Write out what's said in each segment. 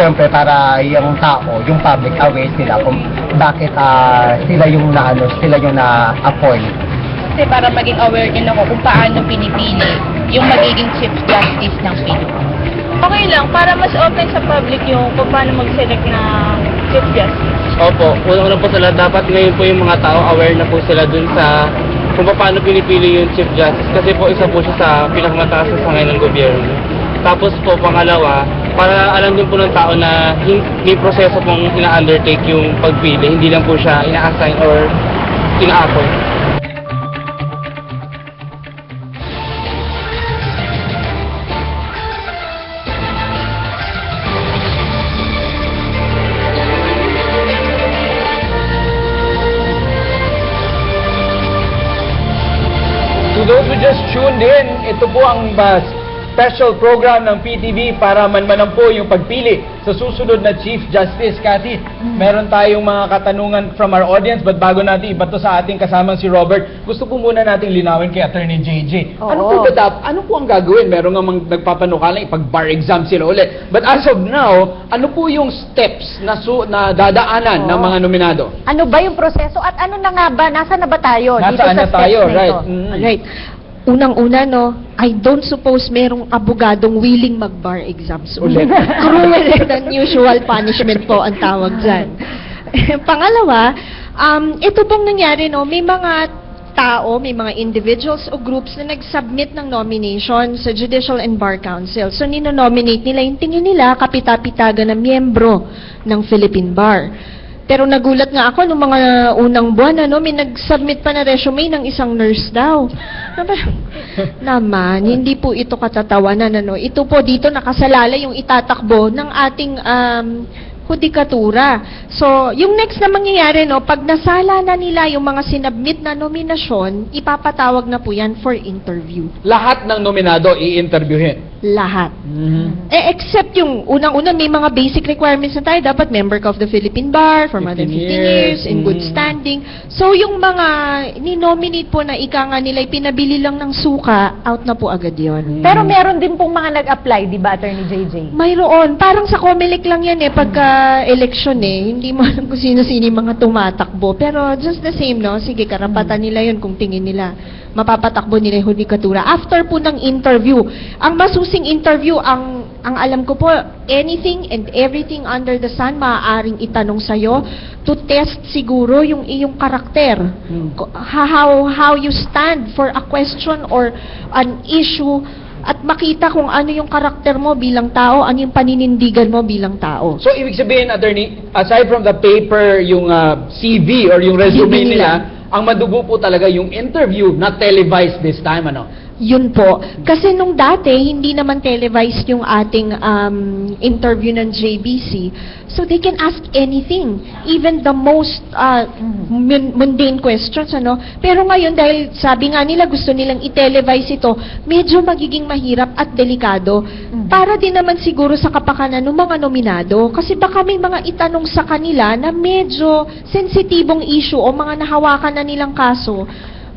Siyempre, para yung tao, yung public aware sila kung bakit sila yung na-appoint. Kasi para maging aware din ako kung paano pinipili yung magiging Chief Justice ng Philippines. Okay lang, para mas open sa public yung kung paano mag-select ng Chief Justice. Opo, unang-una po sa lahat, dapat ngayon po yung mga tao aware na po sila dun sa kung paano pinipili yung Chief Justice kasi po isa po siya sa pinakamataas na sangay ng gobyerno. Tapos po, pangalawa, para alam din po ng tao na may proseso pong ina-undertake yung pagpili, hindi lang po siya ina-assign or ina-appoint. To those who just tuned in, ito po ang special program ng PTV para manmanan po yung pagpili sa susunod na Chief Justice. Cathy, meron tayong mga katanungan from our audience, but bago natin iba to sa ating kasamang si Robert, gusto po muna nating linawin kay Attorney JJ. Ano po ang gagawin? Meron nga nagpapanukala, ipag-bar exam sila ulit. But as of now, ano po yung steps na dadaanan ng mga nominado? Ano ba yung proseso at ano na nga ba, nasa na ba tayo dito Nasaan sa na tayo? steps na Right. ito? Right. Unang-una, no, I don't suppose merong abogadong willing mag-bar exams ulit. Cruel and unusual punishment po ang tawag dyan. Pangalawa, ito pong nangyari, no, may mga tao, may mga individuals o groups na nag-submit ng nomination sa Judicial and Bar Council. So, nino-nominate nila yung tingin nila kapita-pitagan na miyembro ng Philippine Bar. Pero nagulat nga ako nung mga unang buwan, may nag-submit pa na resume ng isang nurse daw. Naman, hindi po ito katatawanan. Ito po dito nakasalala yung itatakbo ng ating hudikatura. So, yung next na mangyayari, pag nasala na nila yung mga sinabmit na nominasyon, ipapatawag na po yan for interview. Lahat ng nominado i-interviewin. Lahat. Except yung unang-una, may mga basic requirements na tayo. Dapat member ka of the Philippine Bar for more than 15 years, in good standing. So, yung mga ni-nominate po na ika nga nila, pinabili lang ng suka, out na po agad yon. Pero meron din pong mga nag-apply, di ba, Attorney JJ? Mayroon. Parang sa COMELEC lang yan pagka election Hindi mo alam kung sino-sino yung mga tumatakbo. Pero just the same, sige, karapatan nila yun kung tingin nila mapapatakbo nila yung hudikatura. After po ng interview, ang masusing interview, ang alam ko po, anything and everything under the sun, maaaring itanong sa'yo to test siguro yung iyong karakter. How you stand for a question or an issue at makita kung ano yung karakter mo bilang tao, ano yung paninindigan mo bilang tao. So, ibig sabihin, Attorney, aside from the paper, yung CV or yung resume CV nila, ang madugo po talaga yung interview, not televised this time, Yun po. Kasi nung dati, hindi naman televised yung ating interview ng JBC. So they can ask anything. Even the most mundane questions, Pero ngayon, dahil sabi nga nila, gusto nilang i-televise ito, medyo magiging mahirap at delikado. Para din naman siguro sa kapakanan ng mga nominado. Kasi baka may mga itanong sa kanila na medyo sensitibong issue o mga nahawakan na nilang kaso,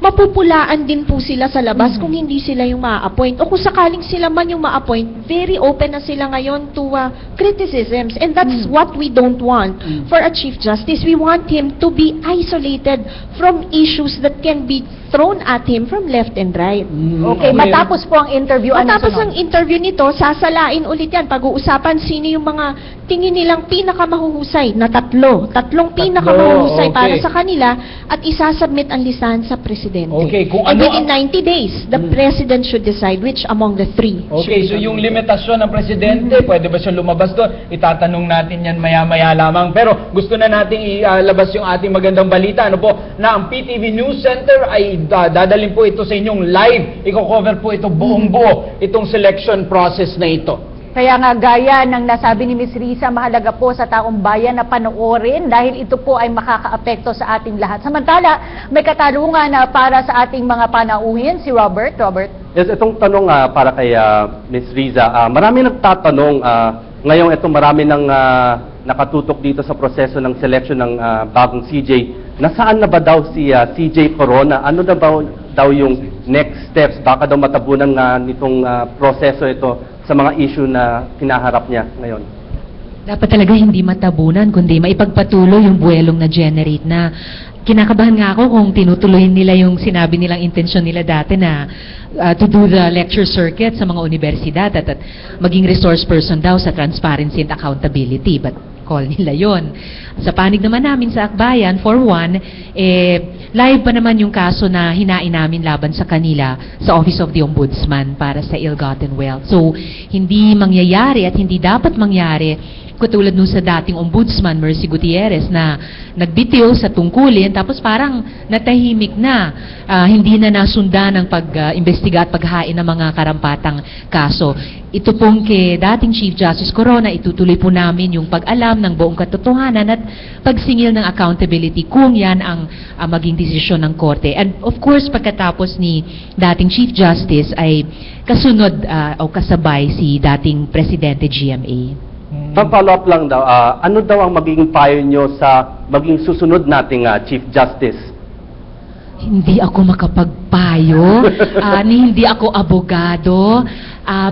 mapupulaan din po sila sa labas kung hindi sila yung ma-appoint. O kung sakaling sila man yung ma-appoint, very open na sila ngayon to criticisms. And that's what we don't want for a Chief Justice. We want him to be isolated from issues that can be thrown at him from left and right. Okay, matapos po ang interview, Matapos sunod? ang interview nito, sasalain ulit yan. Pag-uusapan sino yung mga tingin nilang pinakamahuhusay na tatlong pinakamahuhusay okay. para sa kanila at isasubmit ang listahan sa Presidente. Okay, kung And ano within 90 days, the President should decide which among the three. Okay, so yung limitasyon ng Presidente, pwede ba siya lumabas doon? Itatanong natin yan maya-maya lamang. Pero gusto na nating ilabas yung ating magandang balita, na ang PTV News Center ay dadalhin po ito sa inyong live. Iko-cover po ito buong buo, itong selection process na ito. Kaya nga gaya ng nasabi ni Ms. Riza, mahalaga po sa taong bayan na panoorin dahil ito po ay makakaapekto sa ating lahat. Samantala, may katarungan na para sa ating mga panauhin, si Robert. Robert? Yes, itong tanong para kay Ms. Riza. Marami nagtatanong, ngayon ito marami nang nakatutok dito sa proseso ng selection ng bagong CJ. Nasaan na ba daw si CJ Corona? Ano na ba daw yung next steps? Baka daw matabunan nitong proseso ito sa mga issue na kinaharap niya ngayon. Dapat talaga hindi matabunan, kundi maipagpatuloy yung buwelong na-generate na. Kinakabahan nga ako kung tinutuloy nila yung sinabi nilang intensyon nila dati na to do the lecture circuit sa mga universidad at maging resource person daw sa transparency and accountability. But call nila yon. Sa panig naman namin sa Akbayan, for one, live pa naman yung kaso na hinain namin laban sa kanila sa Office of the Ombudsman para sa ill-gotten wealth. So, hindi mangyayari at hindi dapat mangyari katulad nung sa dating ombudsman, Mercy Gutierrez, na nagbitiw sa tungkulin, tapos parang natahimik na, hindi na nasundan ng pag-imbestiga at paghain ng mga karampatang kaso. Ito pong kay dating Chief Justice Corona, itutuloy po namin yung pag-alam ng buong katotohanan at pagsingil ng accountability kung yan ang maging desisyon ng Korte. And of course, pagkatapos ni dating Chief Justice ay kasunod o kasabay si dating Presidente GMA. Pa-follow-up lang daw, ano daw ang magiging payo nyo sa maging susunod nating Chief Justice? Hindi ako makapagpayo, hindi ako abogado,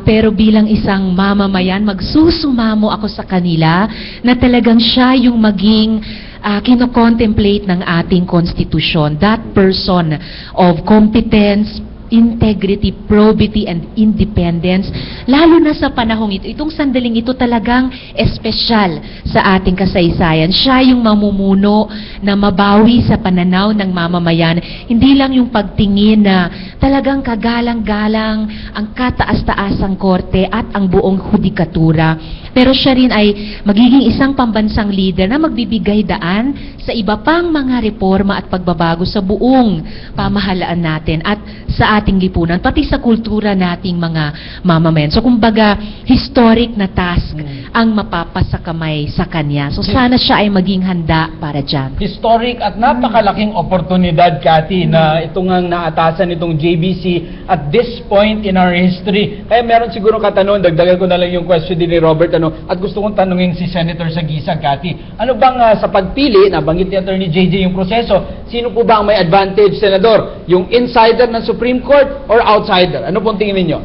pero bilang isang mamamayan, magsusumamo ako sa kanila na talagang siya yung maging kino-contemplate ng ating konstitusyon. That person of competence, integrity, probity, and independence, lalo na sa panahong ito. Itong sandaling ito talagang espesyal sa ating kasaysayan. Siya yung mamumuno na mabawi sa pananaw ng mamamayan. Hindi lang yung pagtingin na talagang kagalang-galang ang kataas-taasang korte at ang buong hudikatura. Pero siya rin ay magiging isang pambansang leader na magbibigay daan sa iba pang mga reforma at pagbabago sa buong pamahalaan natin at sa ating lipunan, pati sa kultura nating mga mamamayan. So kumbaga, historic na task ang mapapasakamay sa kanya. So sana siya ay maging handa para dyan. Historic at napakalaking oportunidad, Cathy, na ito ngang naatasan itong JBC at this point in our history. Kaya meron siguro katanungan, dagdagan ko na lang yung question din ni Robert, at gusto kong tanungin si Senator Sagisag, Cathy. Ano bang sa pagpili, nabanggit ni Attorney JJ yung proseso, sino po ba ang may advantage, Senador? Yung insider ng Supreme Court or outsider? Ano pong tingin ninyo?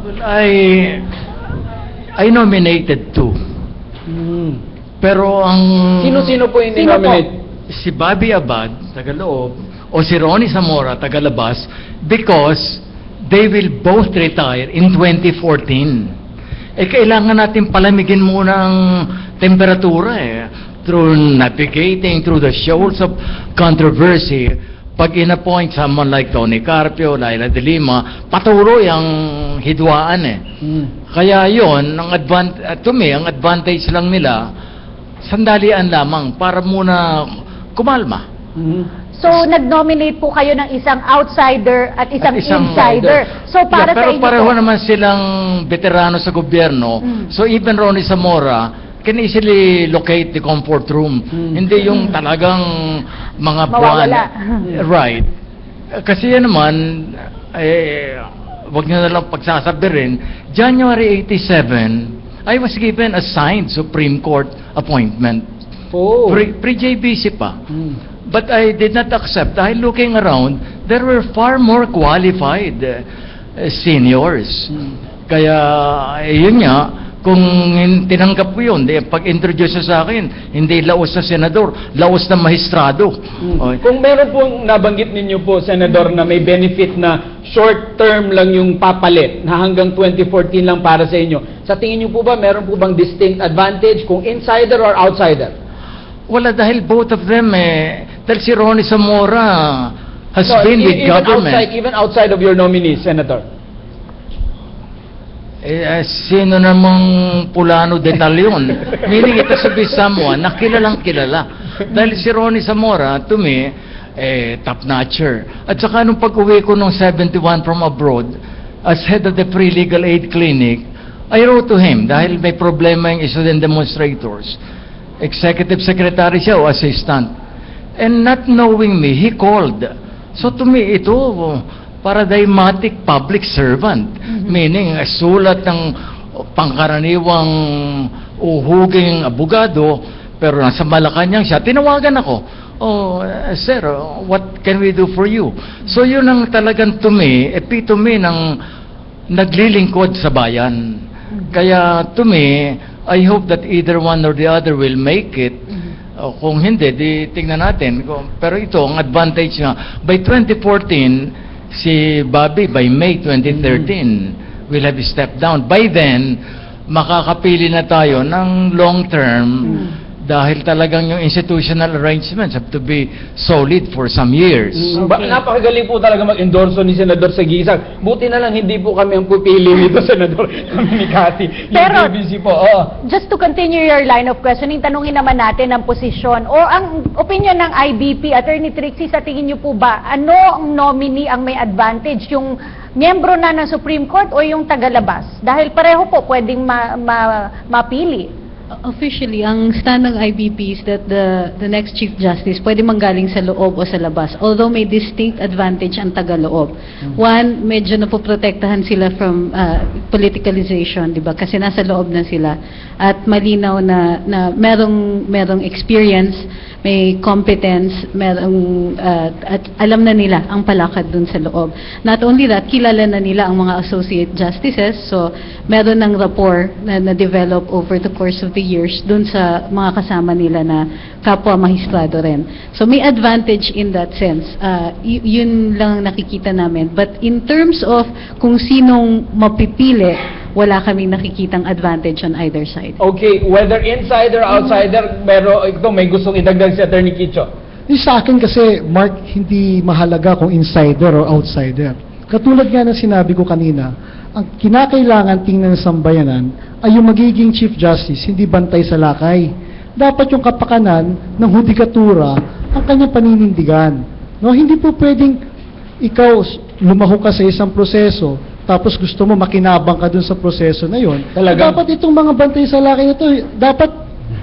Well, I nominated two. Pero ang... Sino-sino po yung nominate? Si Bobby Abad, taga-loob, o si Ronnie Zamora, taga-labas, because they will both retire in 2014. Kailangan natin palamigin muna ang temperatura through navigating through the shoals of controversy. Pag in-appoint someone like Tony Carpio, Laila de Lima, patuloy ang hidwaan Kaya yon, to me, ang advantage lang nila, sandalian lamang para muna kumalma. So, nag-nominate po kayo ng isang outsider at isang insider. So, para sa pero inyo pareho po, naman silang veterano sa gobyerno. So, even Ronnie Zamora can easily locate the comfort room. Hindi yung talagang mga buwan. Mawawala. Right. Kasi yan naman, wag nyo na lang pagsasabihin, January 87, I was given a signed Supreme Court appointment. Pre-JBC pa. But I did not accept. Dahil looking around, there were far more qualified seniors. Kaya, yun nga, kung tinanggap ko yun, pag-introduce sa akin, hindi laos na senador, laos na maestrado. Kung meron pong nabanggit ninyo po, Senador, na may benefit na short term lang yung papalit, na hanggang 2014 lang para sa inyo, sa tingin nyo po ba, meron po bang distinct advantage kung insider or outsider? Wala, dahil both of them dahil si Ronnie Zamora has been with government. Even outside of your nominees, Senator? Sino namang Pulano de Talion? Meaning ito sa someone na kilalang kilala. Dahil si Ronnie Zamora, to me, top-notcher. At saka nung pag-uwi ko nung 71 from abroad, as head of the Free Legal Aid Clinic, I wrote to him dahil may problema yung student demonstrators. Executive Secretary siya o assistant. And not knowing me, he called. So to me, ito, paradigmatic public servant. Meaning, sulat ng pangkaraniwang uhuging abogado, pero nasa Malacanang siya, tinawagan ako. Oh, sir, what can we do for you? So yun ang talagang to me, epitome ng naglilingkod sa bayan. Kaya to me, I hope that either one or the other will make it. Kung hindi, di tingnan natin. Pero ito, ang advantage nga, by 2014, si Bobby, by May 2013, will have stepped down. By then, makakapili na tayo ng long term dahil talagang yung institutional arrangements have to be solid for some years. Napakagaling po talaga mag-endorso ni Senador Sagisag. Buti na lang hindi po kami ang pupili nito, Senador, kami ni Cathy. Yung Pero- JBC po, oo. Just to continue your line of questioning, tanungin naman natin ang posisyon o ang opinion ng IBP, Attorney Trixie, sa tingin niyo po ba, ano ang nominee ang may advantage? Yung miyembro na ng Supreme Court o yung tagalabas? Dahil pareho po pwedeng mapili. Officially, ang stand ng IBP is that the next Chief Justice pwede manggaling sa loob o sa labas. Although may distinct advantage ang taga-loob. One, medyo napoprotektahan sila from politicalization, di ba? Kasi nasa loob na sila. At malinaw na merong experience, may competence, at alam na nila ang palakad dun sa loob. Not only that, kilala na nila ang mga associate justices, so meron ng rapport na develop over the course of the years dun sa mga kasama nila na kapwa mahistrado rin. So may advantage in that sense. Yun lang nakikita namin. But in terms of kung sinong mapipili, wala kaming nakikitang advantage on either side. Okay, whether insider, outsider, pero ito may gustong idagdag si Attorney Kicho. Sa akin kasi, Mark, hindi mahalaga kung insider or outsider. Katulad nga ng sinabi ko kanina, ang kinakailangan tingnan ng sambayanan ay yung magiging Chief Justice, hindi bantay sa lakay. Dapat yung kapakanan ng hudikatura ang kanyang paninindigan. No, hindi po pwedeng ikaw lumahok ka sa isang proseso, tapos gusto mo makinabang ka dun sa proseso na yon. Dapat itong mga bantay sa lakay na to, dapat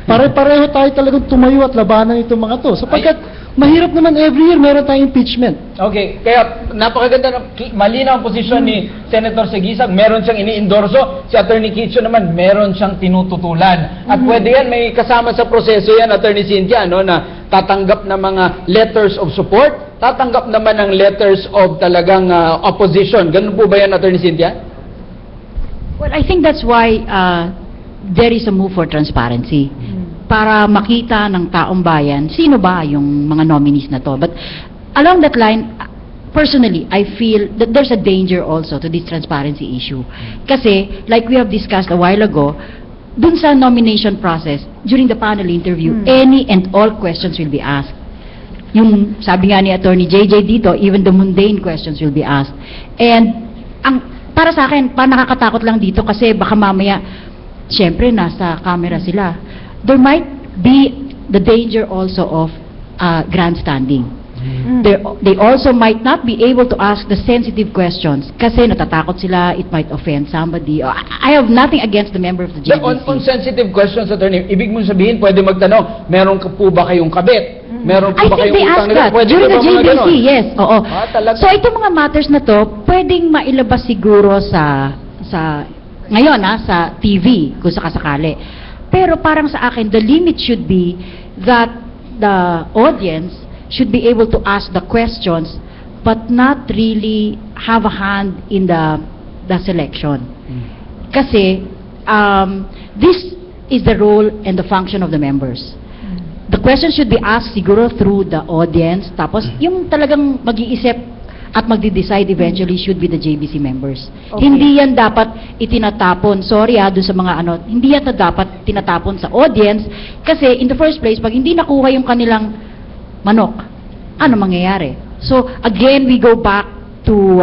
pare-pareho tayo talagang tumayo at labanan itong mga to. Sapagkat mahirap naman every year meron tayong impeachment. Okay, kaya napakaganda, malinaw ang posisyon ni Senator Sagisag. Meron siyang ini-endorso. Si Attorney Kicho naman, meron siyang tinututulan. At pwede yan, may kasama sa proseso yan, Attorney Cynthia, no, na tatanggap ng mga letters of support, tatanggap naman ng letters of talagang opposition. Ganun po ba yan, Attorney Cynthia? Well, I think that's why there is a move for transparency. Para makita ng taong bayan, sino ba yung mga nominees na to. But along that line, personally, I feel that there's a danger also to this transparency issue. Kasi, like we have discussed a while ago, dun sa nomination process, during the panel interview, any and all questions will be asked. Yung sabi nga ni Attorney JJ dito, even the mundane questions will be asked. And para sa akin, nakakatakot lang dito kasi baka mamaya, syempre nasa camera sila. There might be the danger also of grandstanding. They also might not be able to ask the sensitive questions kasi natatakot sila, it might offend somebody. I have nothing against the member of the JBC. On sensitive questions, Attorney, ibig mo sabihin, pwede magtanong, meron ka po ba kayong kabit? Meron po I ba think kayong they utang asked that Pwede during ba the mga JBC, ganon? yes. Oo. Talaga? So itong mga matters na to, pwedeng mailabas siguro sa ngayon sa TV kung sakasakali. Pero parang sa akin, the limit should be that the audience should be able to ask the questions but not really have a hand in the selection. Kasi this is the role and the function of the members. The questions should be asked siguro through the audience, tapos yung talagang mag-iisip at magde-decide eventually should be the JBC members. Okay. Hindi yan dapat itinatapon, sorry doon sa mga hindi yan dapat tinatapon sa audience kasi in the first place, pag hindi nakuha yung kanilang manok, ano mangyayari? So again, we go back to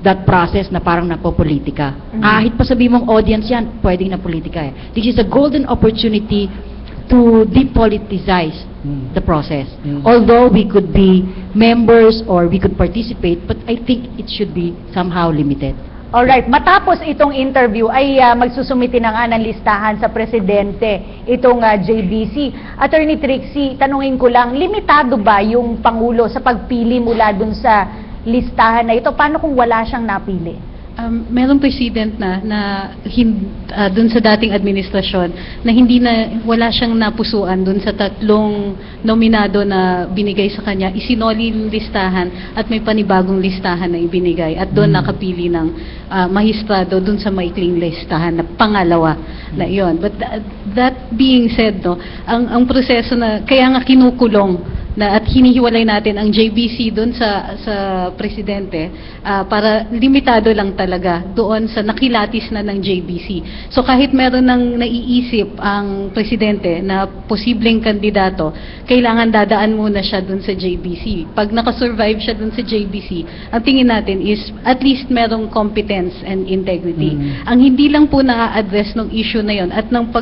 that process na parang napopolitika. Kahit pa sabi mong audience yan, pwedeng na politika eh. This is a golden opportunity to depoliticize the process. Although we could be members or we could participate, but I think it should be somehow limited. Alright, matapos itong interview ay magsusumiti na nga ng listahan sa presidente itong JBC. Attorney Trixie, tanungin ko lang, limitado ba yung Pangulo sa pagpili mula dun sa listahan na ito? Paano kung wala siyang napili? Merong president dun sa dating administrasyon na wala siyang napusuan dun sa tatlong nominado na binigay sa kanya, isinoli yung listahan at may panibagong listahan na ibinigay at doon nakapili ng mahistrado dun sa maikling listahan na pangalawa na iyon. But that being said, no, ang proseso na kaya nga kinukulong at hinihiwalay natin ang JBC doon sa presidente para limitado lang talaga doon sa nakilatis na ng JBC. So kahit meron ng naiisip ang presidente na posibleng kandidato, kailangan dadaan muna siya doon sa JBC. Pag nakasurvive siya doon sa JBC, ang tingin natin is at least merong competence and integrity. Ang hindi lang po na-address ng issue na yon at ng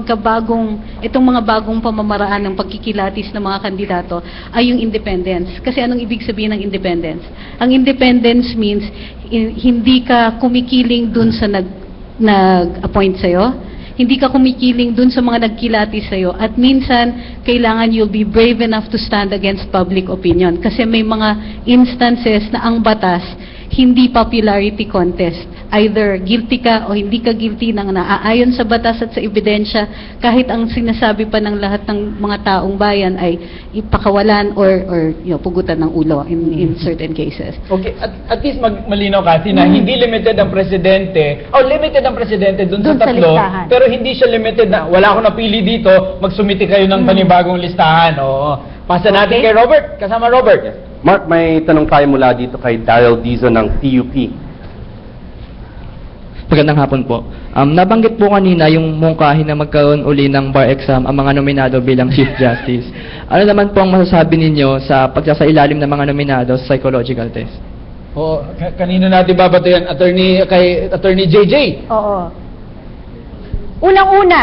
itong mga bagong pamamaraan ng pagkikilatis ng mga kandidato ay yung independence. Kasi anong ibig sabihin ng independence? Ang independence means hindi ka kumikiling dun sa nag-appoint sa'yo, hindi ka kumikiling dun sa mga nagkilatis sa'yo, at minsan kailangan you'll be brave enough to stand against public opinion. Kasi may mga instances na ang batas hindi popularity contest. Either guilty ka o hindi ka guilty ng naaayon sa batas at sa ebidensya, kahit ang sinasabi pa ng lahat ng mga taong bayan ay ipakawalan or pugutan ng ulo in certain cases. Okay, at least malinaw kasi na hindi limited ang presidente, limited ang presidente dun sa tatlo, listahan. pero hindi siya limited na wala akong napili dito, magsumiti kayo ng panibagong listahan. Oo. Pasa natin kay Robert. Kasama Robert. Mark, may tanong tayo mula dito kay Daryl Dizon ng TUP. Magandang hapon po. Nabanggit po kanina yung mungkahin na magkaroon uli ng bar exam ang mga nominado bilang Chief Justice. Ano naman po ang masasabi ninyo sa pagsasailalim ng mga nominado sa psychological test? Kanino natin babato yan? Kay Attorney JJ. Oo. Unang-una,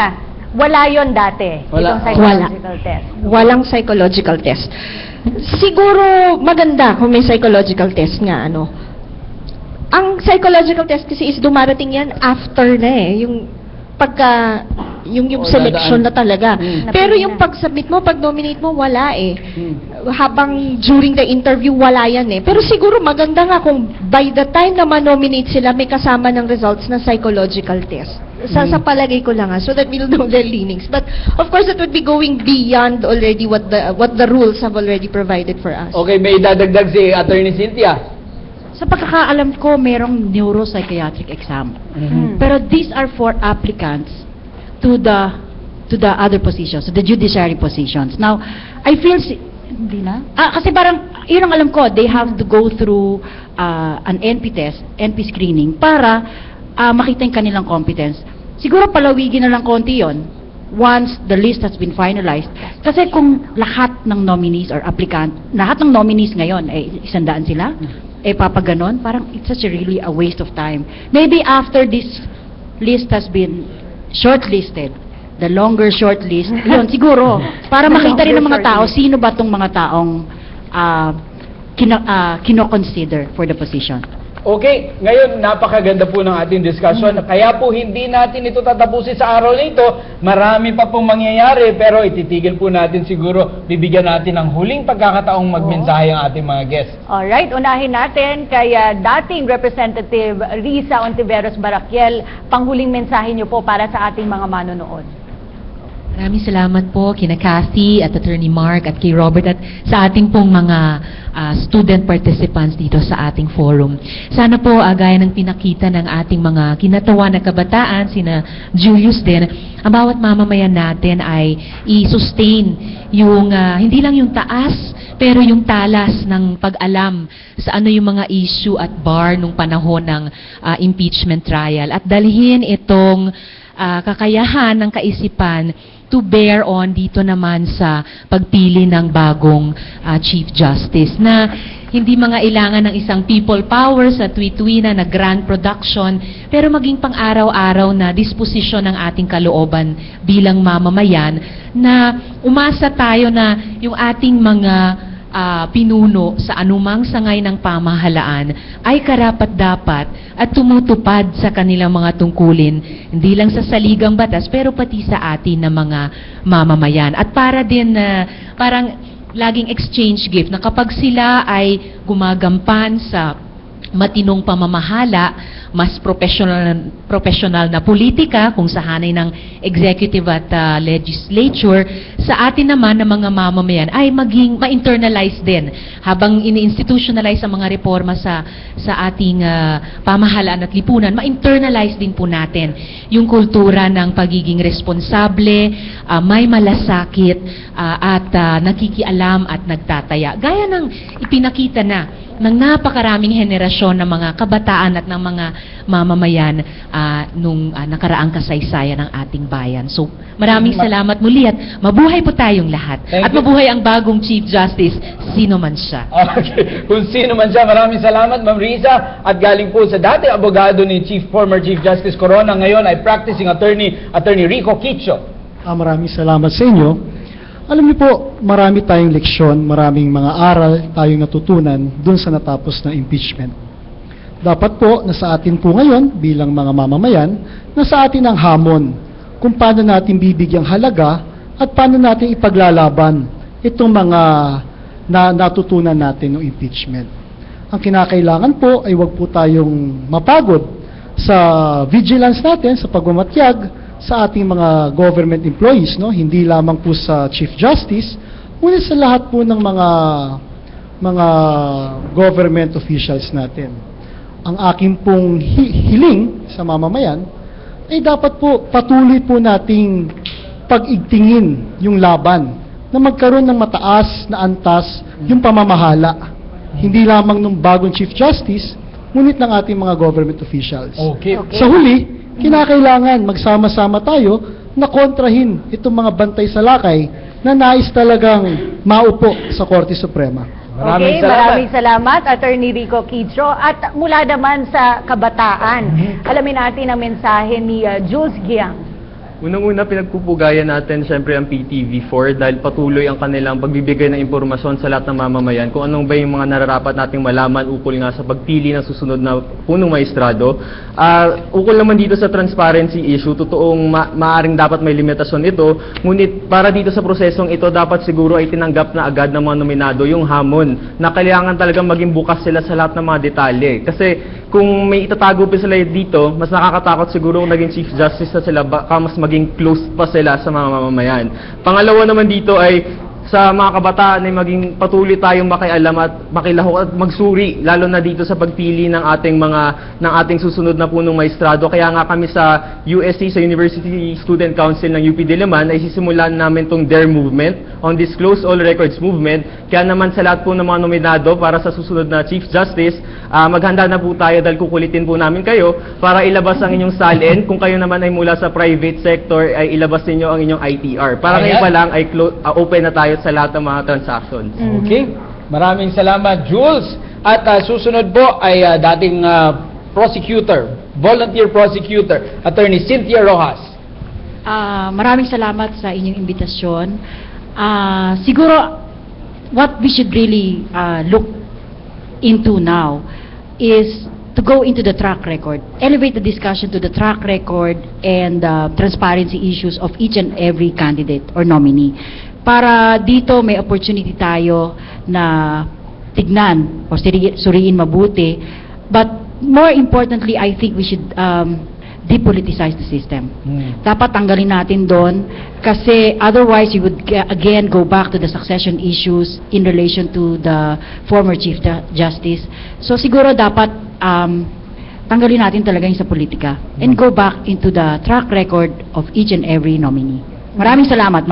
wala yon dati. Wala. Itong psychological test. Walang psychological test. Siguro maganda kung may psychological test nga, Ang psychological test kasi is dumarating yan after na yung pagka yung selection na talaga. Pero yung pag-submit mo, pag-nominate mo, wala Habang during the interview, wala yan Pero siguro maganda nga kung by the time na ma-nominate sila, may kasama ng results na psychological test. Sa palagay ko lang so that we'll know their leanings. But of course, it would be going beyond already what the rules have already provided for us. Okay, may dadagdag si Attorney Cynthia. Sa pagkakaalam ko, merong neuropsychiatric exam. Pero these are for applicants to the other positions, to the judiciary positions. Now, I feel hindi na? Kasi parang, yun ang alam ko, they have to go through an NP test, NP screening, para makita yung kanilang competence. Siguro palawigin na lang konti yon once the list has been finalized. Kasi kung lahat ng nominees or applicant, lahat ng nominees ngayon, 100 sila, papaganon, parang it's such really a waste of time. Maybe after this list has been shortlisted, the longer shortlist, yun, siguro, para makita rin ng mga tao, sino ba tong mga taong kino-consider for the position. Okay, ngayon napakaganda po ng ating discussion. Kaya po hindi natin ito tatapusin sa araw na ito. Marami pa pong mangyayari pero ititigil po natin siguro. Bibigyan natin ng huling pagkakataong magmensahe ang ating mga guests. Alright, unahin natin kay dating Representative Risa Ontiveros Barakiel. Panghuling mensahe niyo po para sa ating mga manonood. Maraming salamat po kina Kathy at Attorney Mark at kay Robert at sa ating pong mga student participants dito sa ating forum. Sana po gaya ng pinakita ng ating mga kinatawa na kabataan, sina Julius din, ang bawat mamamayan natin ay i-sustain yung hindi lang yung taas pero yung talas ng pag-alam sa ano yung mga issue at bar nung panahon ng impeachment trial at dalhin itong kakayahan ng kaisipan to bear on dito naman sa pagpili ng bagong Chief Justice na hindi mga ilangan ng isang people power sa tuwi-tuwi na grand production pero maging pang-araw-araw na disposisyon ng ating kalooban bilang mamamayan na umasa tayo na yung ating mga pinuno sa anumang sangay ng pamahalaan ay karapat-dapat at tumutupad sa kanilang mga tungkulin, hindi lang sa saligang batas, pero pati sa atin na mga mamamayan. At para din parang laging exchange gift na kapag sila ay gumagampan sa matinong pamamahala, mas professional na politika kung sa hanay ng executive at legislature, sa atin naman na mga mamamayan ay maging ma-internalize din habang ini-institutionalize ang mga reforma sa ating pamahalaan at lipunan, ma-internalize din po natin yung kultura ng pagiging responsable, may malasakit at nakikialam at nagtataya. Gaya ng ipinakita na ng napakaraming henerasyon ng mga kabataan at ng mga mamamayan nung nakaraang kasaysayan ng ating bayan. So, maraming salamat muli at mabuhay po tayong lahat. Thank At you. mabuhay ang bagong Chief Justice, sino man siya. Okay. Kung sino man siya, maraming salamat, Ma'am Riza. At galing po sa dati abogado ni former Chief Justice Corona, ngayon ay practicing attorney Rico Quicho. Maraming salamat sa inyo. Alam niyo po, marami tayong leksyon, maraming mga aral tayong natutunan dun sa natapos na impeachment. Dapat po, nasa atin po ngayon, bilang mga mamamayan, nasa atin ang hamon kung paano natin bibigyang halaga at paano natin ipaglalaban itong mga natutunan natin ng impeachment. Ang kinakailangan po ay wag po tayong mapagod sa vigilance natin, sa pagmamatyag sa ating mga government employees, no? Hindi lamang po sa Chief Justice, ngunit sa lahat po ng mga government officials natin. Ang aking pong hiling sa mamamayan ay dapat po patuloy po nating pag-igtingin yung laban na magkaroon ng mataas na antas yung pamamahala. Hindi lamang ng bagong Chief Justice, ngunit ng ating mga government officials. Okay. Sa huli, kinakailangan magsama-sama tayo na kontrahin itong mga bantay sa lakay na nais talagang maupo sa Korte Suprema. Maraming salamat, Attorney Rico Quicho. At mula naman sa kabataan, alamin natin ang mensahe ni Jules Giang. Unang-una, pinagpupugayan natin siyempre ang PTV4 dahil patuloy ang kanilang pagbibigay ng impormasyon sa lahat ng mamamayan kung anong ba yung mga nararapat nating malaman ukol nga sa pagpili ng susunod na punong maestrado. Ukol naman dito sa transparency issue, totoong maaring dapat may limitasyon ito, ngunit para dito sa prosesong ito, dapat siguro ay tinanggap na agad ng mga nominado yung hamon na kailangan talagang maging bukas sila sa lahat ng mga detalye. Kasi kung may itatago pa sila dito, mas nakakatakot siguro kung naging Chief Justice na sila, baka mas maging close pa sila sa mga mamamayan. Pangalawa naman dito ay sa mga kabataan ay maging patuloy tayong makialam at makilahok at magsuri lalo na dito sa pagpili ng ating susunod na punong maestrado. Kaya nga kami sa USC, sa University Student Council ng UP Diliman, ay sisimulan namin tong DARE movement, on Disclose All Records movement. Kaya naman sa lahat po ng mga nominado para sa susunod na Chief Justice, maghanda na po tayo dahil kukulitin po namin kayo para ilabas ang inyong salin. Kung kayo naman ay mula sa private sector, ay ilabas ninyo ang inyong ITR. Para ngayon pa lang ay open na tayo sa lahat ng mga transactions. Okay. Maraming salamat, Jules. At susunod po ay dating prosecutor, volunteer prosecutor, Attorney Cynthia Rojas. Maraming salamat sa inyong imbitasyon. Siguro, what we should really look into now is to go into the track record, elevate the discussion to the track record and transparency issues of each and every candidate or nominee. Para dito may opportunity tayo na tignan o suriin mabuti. But more importantly, I think we should depoliticize the system. Dapat tanggalin natin doon kasi otherwise you would again go back to the succession issues in relation to the former Chief Justice. So siguro dapat tanggalin natin talaga yung sa politika and go back into the track record of each and every nominee. Maraming salamat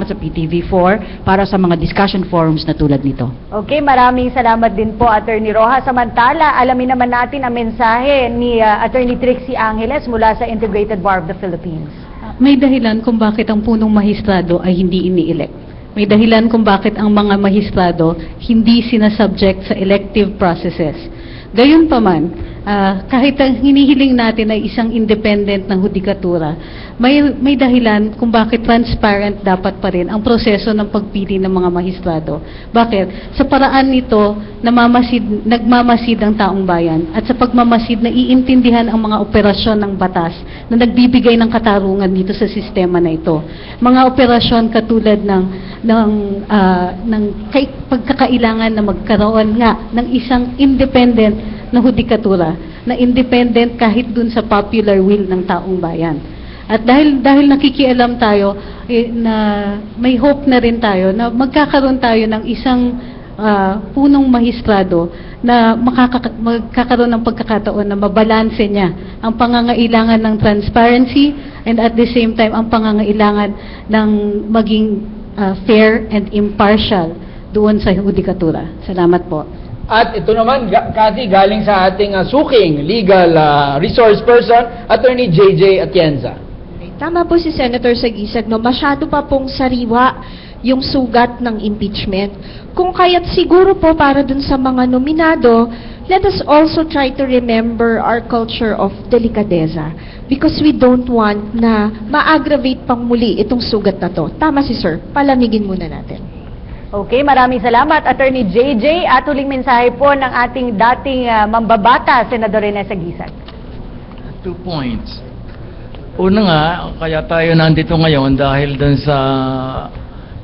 sa PTV4 para sa mga discussion forums na tulad nito. Okay, maraming salamat din po, Attorney Rojas. Samantala, alamin naman natin ang mensahe ni Attorney Trixie Angeles mula sa Integrated Bar of the Philippines. May dahilan kung bakit ang punong mahistrado ay hindi ini-elect. May dahilan kung bakit ang mga mahistrado hindi sinasubject sa elective processes. Gayunpaman, kahit ang hinihiling natin ay isang independent ng hudikatura, may dahilan kung bakit transparent dapat pa rin ang proseso ng pagpili ng mga mahistrado. Bakit? Sa paraan nito, nagmamasid ang taong bayan at sa pagmamasid na iintindihan ang mga operasyon ng batas na nagbibigay ng katarungan dito sa sistema na ito. Mga operasyon katulad ng pagkakailangan na magkaroon nga ng isang independent na hudikatura na independent kahit dun sa popular will ng taong bayan. At dahil nakikialam tayo na may hope na rin tayo na magkakaroon tayo ng isang punong mahistrado na magkakaroon ng pagkakataon na mabalanse niya ang pangangailangan ng transparency and at the same time ang pangangailangan ng maging fair and impartial doon sa hudikatura. Salamat po. At ito naman, Cathy, galing sa ating suking legal resource person, Attorney JJ Atienza. Tama po si Senator Sagisag, no? Masyado pa pong sariwa yung sugat ng impeachment. Kung kaya't siguro po para dun sa mga nominado, let us also try to remember our culture of delicadeza because we don't want na ma-aggravate pang muli itong sugat na to. Tama si Sir, palamigin muna natin. Okay, maraming salamat, Attorney JJ. At huling mensahe po ng ating dating mambabata, Senador Rene Sagisag. 2 points. Una nga, kaya tayo nandito ngayon dahil dun sa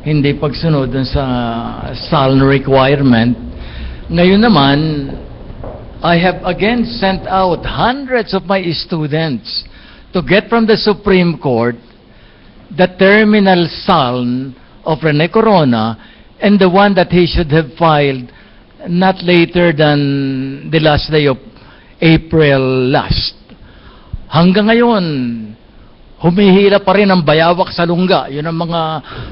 hindi pagsunod dun sa SALN requirement. Ngayon naman, I have again sent out hundreds of my students to get from the Supreme Court the terminal SALN of Rene Corona and the one that he should have filed not later than the last day of April last. Hanggang ngayon, humihila pa rin ang bayawak sa lungga. Yun ang mga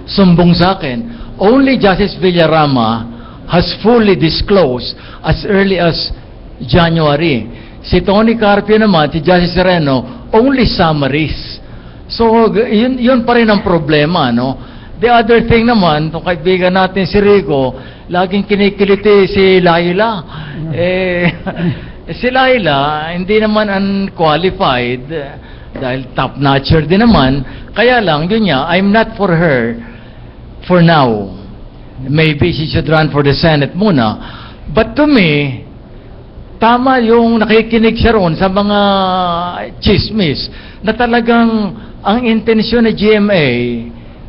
sumbong sa akin. Only Justice Villarama has fully disclosed as early as January. Si Tony Carpio naman, si Justice Sereno, only summaries. So, yun pa rin ang problema, no? The other thing naman, itong kaibigan natin si Rico, laging kinikiliti si Laila. Si Laila, hindi naman unqualified, dahil top-notcher din naman, kaya lang, yun niya, I'm not for her for now. Maybe she should run for the Senate muna. But to me, tama yung nakikinig siya roon sa mga chismis na talagang ang intensyon ng GMA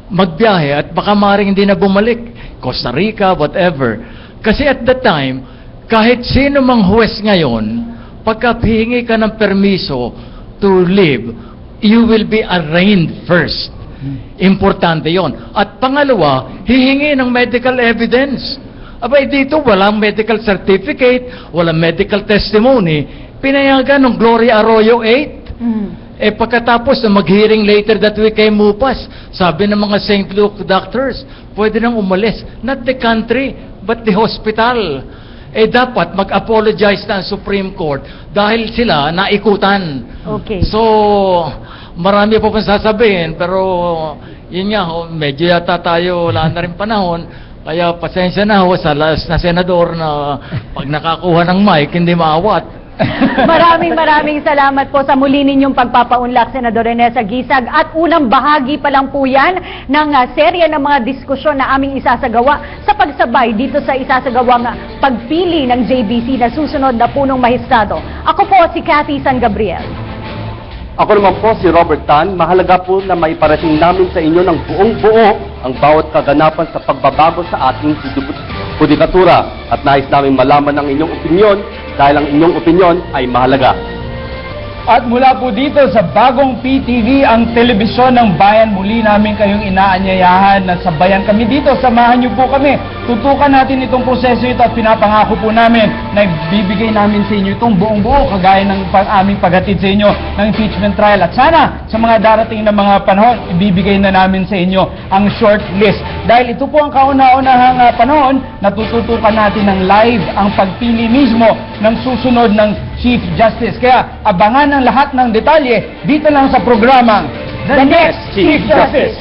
magbiyahe at baka maring hindi na bumalik Costa Rica, whatever. Kasi at that time, kahit sino mang huwes ngayon, pagka hihingi ka ng permiso to live, you will be arraigned first. Importante yon. At pangalawa, hihingi ng medical evidence. Abay dito, walang medical certificate, walang medical testimony. Pinayagan ng Gloria Arroyo 8. Pagkatapos na mag-hearing later that week kay Mupas, sabi ng mga St. Luke doctors, pwede nang umalis. Not the country, but the hospital. Dapat mag-apologize na ang Supreme Court dahil sila naikutan. Okay. So, marami po pang sasabihin, pero yun nga, medyo yata tayo, wala na rin panahon. Kaya pasensya na ho sa last na senador na pag nakakuha ng mic, hindi maawat. Maraming salamat po sa muli ninyong pagpapaunlak, Senador Rene Sagisag. At unang bahagi pa lang po yan ng serya ng mga diskusyon na aming isasagawa sa pagsabay dito sa isasagawang pagpili ng JBC na susunod na punong mahistrado. Ako po si Cathy San Gabriel. Ako naman po si Robert Tan. Mahalaga po na maiparating namin sa inyo ng buong-buo ang bawat kaganapan sa pagbabago sa ating hudikatura. At nais namin malaman ang inyong opinyon dahil ang inyong opinyon ay mahalaga. At mula po dito sa bagong PTV, ang telebisyon ng bayan, muli namin kayong inaanyayahan na sabayan kami dito. Samahan niyo po kami. Tutukan natin itong proseso ito at pinapangako po namin na ibibigay namin sa inyo itong buong-buo kagaya ng aming paghatid sa inyo ng impeachment trial. At sana sa mga darating na mga panahon, ibibigay na namin sa inyo ang short list. Dahil ito po ang kauna-unahang panahon na tututukan natin ng live ang pagpili mismo ng susunod ng Chief Justice. Kaya abangan ang lahat ng detalye dito lang sa programang The Next Chief Justice.